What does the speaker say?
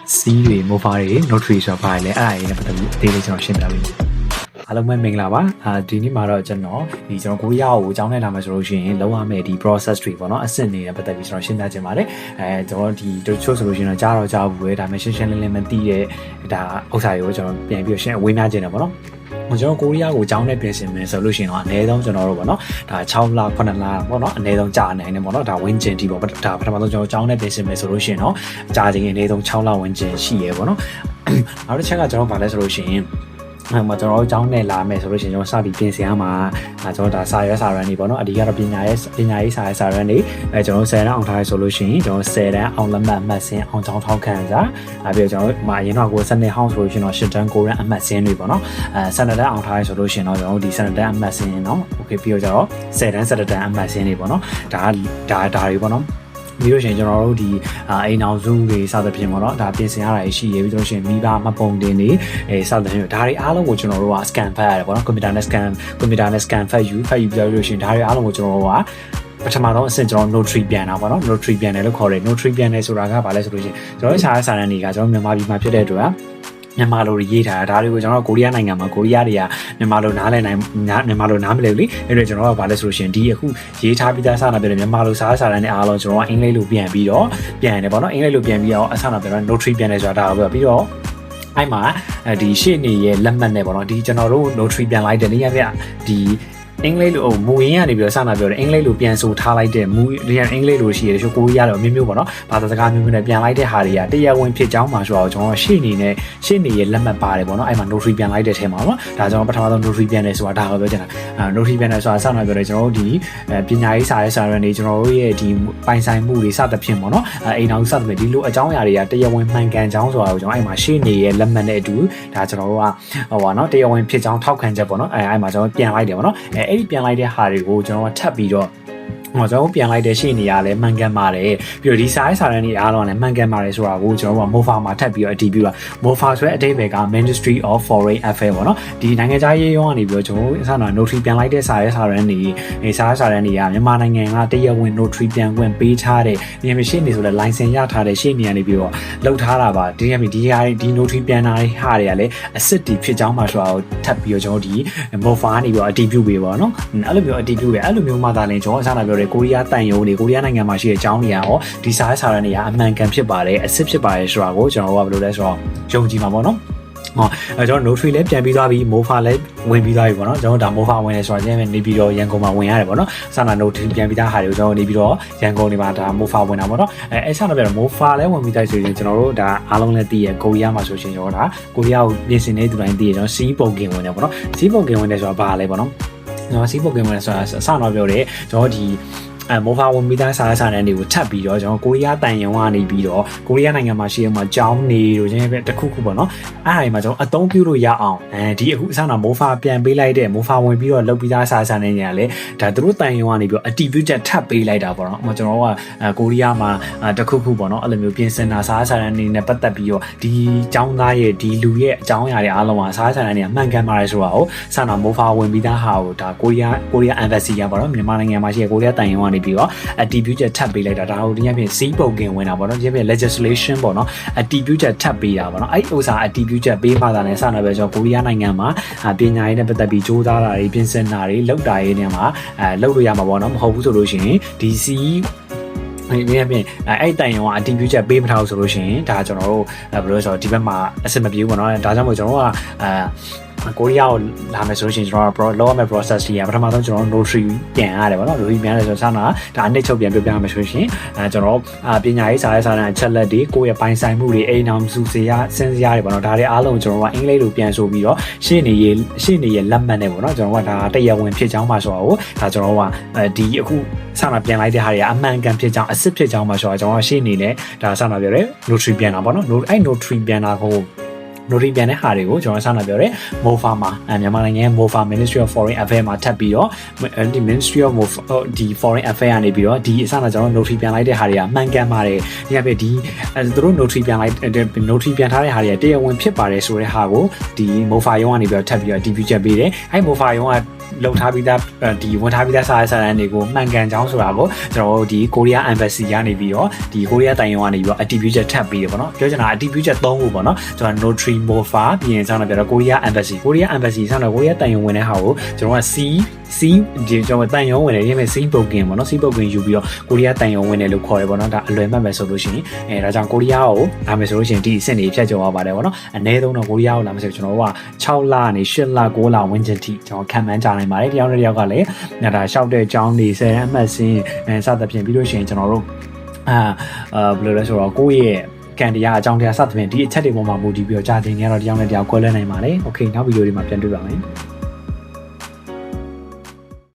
စီးတွေမိုဖာတွေ notary ဆိုတာပါတယ်လေအဲ့ဒါတွေနဲ့ပတ်သက်ပြီးအသေးလေးကျွန်တော်ရှင်းပြပေးမယ်အားလုံးပဲမင်္ဂလာပါဒီနေ့မှာတော့ကျွန်တော်ကိုရီးယားကိုအကြောင်းနဲ့လာမှာဆိုလို့ရှိရင်လောက်ရမယ်ဒီ process တွေပေါ့နော်အဆင့်တွေနဲ့ပတ်သက်ပြီးကျွန်တော်ရှင်းပြချင်ပါတယ်ကျွန်တော်ဒီတချို့ဆိုလို့ရှိရင်တော့ကြားဘူးပဲဒါမှရှင်းရှင်းလင်းလင်းမသိတဲ့ဒါဥစ္စာတွေကိုကျွန်တော်ပြန်ပြီးရှင်းအဝေးများခြင်းတယ်ပေါ့နော်ကျွန်တော်ကိုရီးယားကိုအကြောင်းနဲ့ပြင်ဆင်မယ်ဆိုလို့ရှိရင်တော့အနည်းဆုံးကျွန်တော်တို့ပေါ့နော်ဒါ6လ9လပေါ့နော်အနည်းဆုံးကြာနိုင်တယ်ပေါ့နော်ဒါဝင်းကျင်တီပေါ့ဒါပထမဆုံးကျွန်တော်အကြောင်းနဲ့ပြင်ဆင်မယ်ဆိုလို့ရှိရင်တော့ကြာချိန်အနည်းဆုံး6လဝင်းကျင်ရှိရပေါ့နော်နောက်တစ်ချက်ကကျွန်တော်ဗာလဲဆိုလို့ရှိရင်ကျွန်တော်အကြောင်းနဲ့လာမယ်ဆိုလို့ရှိရင်ကျွန်တော်စပြီးပြင်ဆင်ရမှာကျွန်တော်ဒါစာရွက်စာတမ်းတွေပေါ့နော်အဓိကတော့ပညာရေးစာရွက်စာတမ်းတွေကျွန်တော်10တန်းအောင်ထားရဆိုလို့ရှိရင်ကျွန်တော်10တန်းအောင်လက်မှတ်အမှတ်စင်းအောင်ချောင်းထောက်ခံစာပြီးတော့ကျွန်တော်အရင်တော့ကိုစနစ်ဟောင်းဆိုလို့ရှိရင်တော့10တန်း9တန်းအမှတ်စင်းတွေပေါ့နော်12တန်းအောင်ထားရဆိုလို့ရှိရင်တော့ကျွန်တော်ဒီ12တန်းအမှတ်စင်းเนาะโอเคပြီးတော့ကျတော့10တန်း17တန်းအမှတ်စင်းတွေပေါ့နော်ဒါတွေပေါ့နော်ပြီးလို့ရှိရင်ကျွန်တော်တို့ဒီအိမ်အောင်စုတွေစသဖြင့်ပေါ့နော်ဒါပြင်ဆင်ရတာရှိရပြီးလို့ရှိရင်မိဘမှတ်ပုံတင်တွေစသဖြင့်ဒါတွေအားလုံးကိုကျွန်တော်တို့က scan ဖတ်ရတယ်ပေါ့နော်ကွန်ပျူတာနဲ့ scan ဖတ်ယူပြီးလို့ရှိရင်ဒါတွေအားလုံးကိုကျွန်တော်တို့ကပထမဆုံးအဆင့်ကျွန်တော် notary ပြန်တာပေါ့နော် notary ပြန်တယ်လို့ခေါ်တယ် notary ပြန်တယ်ဆိုတာကဘာလဲဆိုလို့ရှိရင်ကျွန်တော်တို့စာတမ်းတွေကကျွန်တော်မြန်မာပြည်မှာဖြစ်တဲ့အတွက်မြန်မာလိုရေးထားတာဒါတွေကိုကျွန်တော်ကိုရီးယားနိုင်ငံမှာကိုရီးယားတွေကမြန်မာလိုနားလည်နိုင်မြန်မာလိုနားမလည်ဘူးလေအဲ့တော့ကျွန်တော်ကဘာလဲဆိုလို့ရှိရင်ဒီအခုရေးထားပြီးသားစာနာပြတယ်မြန်မာလိုစာတမ်းနဲ့အားလုံးကျွန်တော်ကအင်္ဂလိပ်လိုပြန်ပြီးတော့ပြန်တယ်ပေါ့နော်အင်္ဂလိပ်လိုပြန်ပြီးတော့အစနာပြတော့ notary ပြန်တယ်ဆိုတာဒါပဲပြီးတော့အဲ့မှာဒီရှေ့နေရဲ့လက်မှတ်နဲ့ပေါ့နော်ဒီကျွန်တော်တို့ notary ပြန်လိုက်တဲ့နေရာပြဒီအင်္ဂလိပ်လိုမူရင်းကနေပြီးတော့စနာပြောတယ်အင်္ဂလိပ်လိုပြန်ဆိုထားလိုက်တဲ့မူရင်းအင်္ဂလိပ်လိုရှိရချို့ကိုရီးယားလိုမျိုးပေါ့နော်ဘာသာစကားမျိုးနဲ့ပြန်လိုက်တဲ့ဟာတွေကတရားဝင်ဖြစ်ကြောင်းမှာဆိုတော့ကျွန်တော်ရှေ့နေရဲ့လက်မှတ်ပါတယ်ပေါ့နော်အဲ့မှာ notary ပြန်လိုက်တဲ့ထဲမှာပေါ့နော်ဒါကျွန်တော်ပထမဆုံး notary ပြန်တယ်ဆိုတာဒါကိုပြောချင်တာnotary ပြန်တယ်ဆိုတာစနာပြောတယ်ကျွန်တော်တို့ဒီပညာရေးစာရေးစာရန်တွေကျွန်တော်တို့ရဲ့ဒီပိုင်ဆိုင်မှုတွေစသဖြင့်ပေါ့နော်အိမ်အောင်စသဖြင့်ဒီလိုအကြောင်းအရာတွေကတရားဝင်မှန်ကန်ကြောင်းဆိုတာကိုကျွန်တော်အဲ့မှာရှေ့နေရဲ့လက်မှတ်နဲ့အတူဒါကျွန်တော်တို့ကဟိုပါနော်တရားဝင်ဖြစ်ကြောင်းထောက်ခံချက်ပေါ့နော်အဲ့မှာကျွန်တော်ပြန်လိုက်တယ်ပေါ့နော်အဲ့ဒီပြန်လိုက်တဲ့ဟာတွေကိုကျွန်တော်ကထပ်ပြီးတော့ကျွန်တော်ပြန်လိုက်တဲ့ရှေ့နေရလဲမှန်ကန်ပါတယ်ပြီးတော့ဒီစာရေးစာတမ်းတွေအားလုံးလည်းမှန်ကန်ပါတယ်ဆိုတာကိုကျွန်တော်က MOFA မှာထပ်ပြီးတော့အတည်ပြုတာ MOFA ဆိုတဲ့အဓိပ္ပာယ်က Ministry of Foreign Affairs ပေါ့နော်ဒီနိုင်ငံခြားရေးရုံးကနေပြီးတော့ကျွန်တော်အစတော့ notary ပြန်လိုက်တဲ့စာရေးစာတမ်းတွေစာရေးစာတမ်းတွေကမြန်မာနိုင်ငံကတရားဝင် notary ပြန်ခွင့်ပေးထားတဲ့ဒီမှာရှေ့နေဆိုလဲ license ရထားတဲ့ရှေ့နေကနေပြီးတော့လောက်ထားတာပါဒီnotary ပြန်တာတွေဟာတွေကလည်းအစစ်တီဖြစ်ကြောင်းမှာဆိုတာကိုထပ်ပြီးတော့ကျွန်တော်ဒီ MOFA ကနေပြီးတော့အတည်ပြုပေးပါတော့နော်အဲ့လိုမျိုးအတည်ပြုတယ်အဲ့လိုမျိုးမှသာလဲကျွန်တော်အစတော့ပြောတယ်ကိုရီးယားတန်ယုံတွေကိုရီးယားနိုင်ငံမှာရှိတဲ့အကြောင်းတွေရောဒီစာရေးစာတမ်းတွေကအမှန်ကန်ဖြစ်ပါတယ်အစစ်ဖြစ်ပါတယ်ဆိုတာကိုကျွန်တော်တို့ကဘယ်လိုလဲဆိုတော့ယုံကြည်မှာပေါ့နော်ကျွန်တော် notary လည်းပြန်ပြီးသွားပြီ MOFA လည်းဝင်ပြီးသွားပြီပေါ့နော်ကျွန်တော်ဒါ MOFA ဝင်လဲဆိုတော့နေပြီးတော့ရန်ကုန်မှာဝင်ရတယ်ပေါ့နော်စာနာ notary ပြန်ပြီးသားဟာတွေကိုကျွန်တော်နေပြီးတော့ရန်ကုန်နေမှာဒါ MOFA ဝင်တာပေါ့နော်အဲ့ဆက်တော့ပြန် MOFA လည်းဝင်ပြီးသားဆိုရင်ကျွန်တော်တို့ဒါအားလုံးလည်းသိရကိုရီးယားမှာဆိုရှင်ကျွန်တော်ဒါကိုရီးယားကိုပြင်ဆင်နေသူတိုင်းသိရကျွန်တော်စီးပုံကင်ဝင်တယ်ပေါ့နော်စီးပုံကင်ဝင်တယ်ဆိုတာဘာလဲပေါ့နော်ကျွန်တော်စီးပုံကင်ဝင်တယ်ဆိုတာအစတော့ပြောတယ်ကျွန်တော်ဒီMOFA ဝင်ပြီးသားစာတမ်းတွေကိုထပ်ပြီးတော့ကျွန်တော်ကိုရီးယားတန်ယုံကနေပြီးတော့ကိုရီးယားနိုင်ငံမှာရှိရမှာကြောင်းနေတို့ချင်းပဲတစ်ခုခုပေါ့နော်အဲ့ဒါတွေမှာကျွန်တော်အသုံးပြုလို့ရအောင်ဒီအခုအစတော့ MOFA ပြန်ပေးလိုက်တဲ့ MOFA ဝင်ပြီးတော့လုပ်ပြီးသားစာတမ်းတွေညာလေဒါသူတို့တန်ယုံကနေပြီးတော့ activate ထပ်ပေးလိုက်တာပေါ့နော်ကျွန်တော်ကကိုရီးယားမှာတစ်ခုခုပေါ့နော်အဲ့လိုမျိုးပြင်ဆင်တာစာတမ်းတွေနဲ့ပတ်သက်ပြီးတော့ဒီကျောင်းသားရဲ့ဒီလူရဲ့အကြောင်းအရာတွေအားလုံးကစာတမ်းတွေကမှန်ကန်ပါတယ်ဆိုတာကိုစတော့ MOFA ဝင်ပြီးသားဟာကိုဒါကိုရီးယား embassy ကပေါ့နော်မြန်မာနိုင်ငံမှာရှိတဲ့ကိုရီးယားတန်ယုံကနေပြီးတော့ attribute ထပ်ပေးလိုက်တာဒါဟိုဒီညပြင်စီးပုတ်ကင်ဝင်တာပေါ့နော်ဒီညပြင် legislation ပေါ့နော် attribute ထပ်ပေးတာပေါ့နော်အဲ့ဥစ္စာ attribute ပေးမှသာနဲ့စတော့ပဲကျွန်တော်ကိုရီးယားနိုင်ငံမှာပညာရေးနဲ့ပတ်သက်ပြီးစူးစမ်းတာတွေပြင်ဆင်တာတွေလုပ်တာရေးနေမှာလုပ်လို့ရမှာပေါ့နော်မဟုတ်ဘူးဆိုလို့ရှိရင်ဒီစီဒီနေ့ပြင်အဲ့တိုင်ရောအတီးပြချက်ပေးမထားဘူးဆိုလို့ရှိရင်ဒါကျွန်တော်တို့ဘယ်လိုလဲဆိုတော့ဒီဘက်မှာအဆင်မပြေဘူးပေါ့နော်ဒါကြောင့်မို့ကျွန်တော်တို့ကကိုရီးယားကိုလာမယ်ဆိုလို့ရှိရင်ကျွန်တော်လောရမယ့် process ကြီးကပထမဆုံးကျွန်တော် notary ပြန်ရတယ်ပေါ့နော် notary ပြန်ရတယ်ဆိုတော့ဆန္ဒဒါအနည်းချုပ်ပြန်ပြောပြမယ်ဆိုလို့ရှိရင်ကျွန်တော်ပညာရေးစာရေးစာတမ်းအချက်လက်တွေကိုယ့်ရဲ့ပိုင်ဆိုင်မှုတွေအိမ်အောင်စုစရာစဉ်းစားရတယ်ပေါ့နော်ဒါတွေအားလုံးကျွန်တော်ကအင်္ဂလိပ်လိုပြန်ဆိုပြီးတော့ရှေ့နေရဲ့လက်မှတ်နဲ့ပေါ့နော်ကျွန်တော်ကဒါတရားဝင်ဖြစ်ကြောင်းပါဆိုတော့ဒါကျွန်တော်ကဒီအခုဆန္ဒပြန်လိုက်တဲ့ဟာတွေကအမှန်ကန်ဖြစ်ကြောင်းအစစ်ဖြစ်ကြောင်းပါဆိုတော့ကျွန်တော်ရှေ့နေနဲ့ဒါဆန္ဒပြောတယ် notary ပြန်တာပေါ့နော်အဲ့ notary ပြန်တာကိုnotary ပြန်တဲ့ဟာတွေကိုကျွန်တော်ဆန္ဒပြောတယ် MOFA မှာမြန်မာနိုင်ငံရဲ့ MOFA Ministry of Foreign Affairs မှာထပ်ပြီးတော့ဒီ Ministry of the Foreign Affairs ကနေပြီးတော့ဒီအစတော့ကျွန်တော် notary ပြန်လိုက်တဲ့ဟာတွေကမှန်ကန်ပါတယ်ဒီကပြဒီသူတို့ notary ပြန်လိုက် notary ပြန်ထားတဲ့ဟာတွေကတရားဝင်ဖြစ်ပါတယ်ဆိုတဲ့ဟာကိုဒီ MOFA ရုံးကနေပြီးတော့ထပ်ပြီးတော့ DP ချက်ပေးတယ်အဲ့ MOFA ရုံးက လုံထားပြီးသားဒီဝန်ထားပြီးသားစာရေးစာတမ်းတွေကိုမှန်ကန်ကြောင်းဆိုတာကိုကျွန်တော်တို့ဒီ Korea Embassy ကနေပြီးတော့ဒီ Korea တိုင်ယွန်ကနေပြီးတော့ attribute ချက်ထပ်ပြီးတယ်ပေါ့နော်ပြောချင်တာ attribute ချက်3ခုပေါ့နော်ကျွန်တော် notary mofa ပြီးရင်ဆောင်းတော့ပြတော့ Korea Embassy ဆောင်းတော့ Korea တိုင်ယွန်ဝင်တဲ့ဟာကိုကျွန်တော်က C ဒီကျွန်တော်တိုင်ယွန်ဝင်တယ်ရေးမယ် C booking ပေါ့နော် C booking ယူပြီးတော့ Korea တိုင်ယွန်ဝင်တယ်လို့ခေါ်တယ်ပေါ့နော်ဒါအလွယ်မှတ်မယ်ဆိုလို့ရှိရင်ဒါကြောင့် Korea ကိုလာမယ်ဆိုလို့ရှိရင်ဒီအဆင့်တွေဖြတ်ကျော်ရပါတယ်ပေါ့နော်အနည်းဆုံးတော့ Korea ကိုလာမယ်ဆိုကျွန်တော်တို့က6လကနေ8လ9လဝန်းကျင်ထိကျွန်တော်ခံမှန်းကြနိုင်ပါတယ်တယောက်နဲ့တယောက်ကလည်းဒါရှောက်တဲ့အကြောင်းတွေ10တန်းအမှတ်စင်းစသဖြင့်ပြီးလို့ရှိရင်ကျွန်တော်တို့ဘယ်လိုလဲဆိုတော့ကိုယ့်ရဲ့ကန်တရားအကြောင်းတရားစသဖြင့်ဒီအချက်တွေပေါ်မှာမူတည်ပြီးတော့ကြာချိန်နေရတော့တယောက်နဲ့တယောက်ကွဲလွဲနိုင်ပါလေ။ Okay နောက်ဗီဒီယိုတွေမှာပြန်တွေ့ပါမယ်။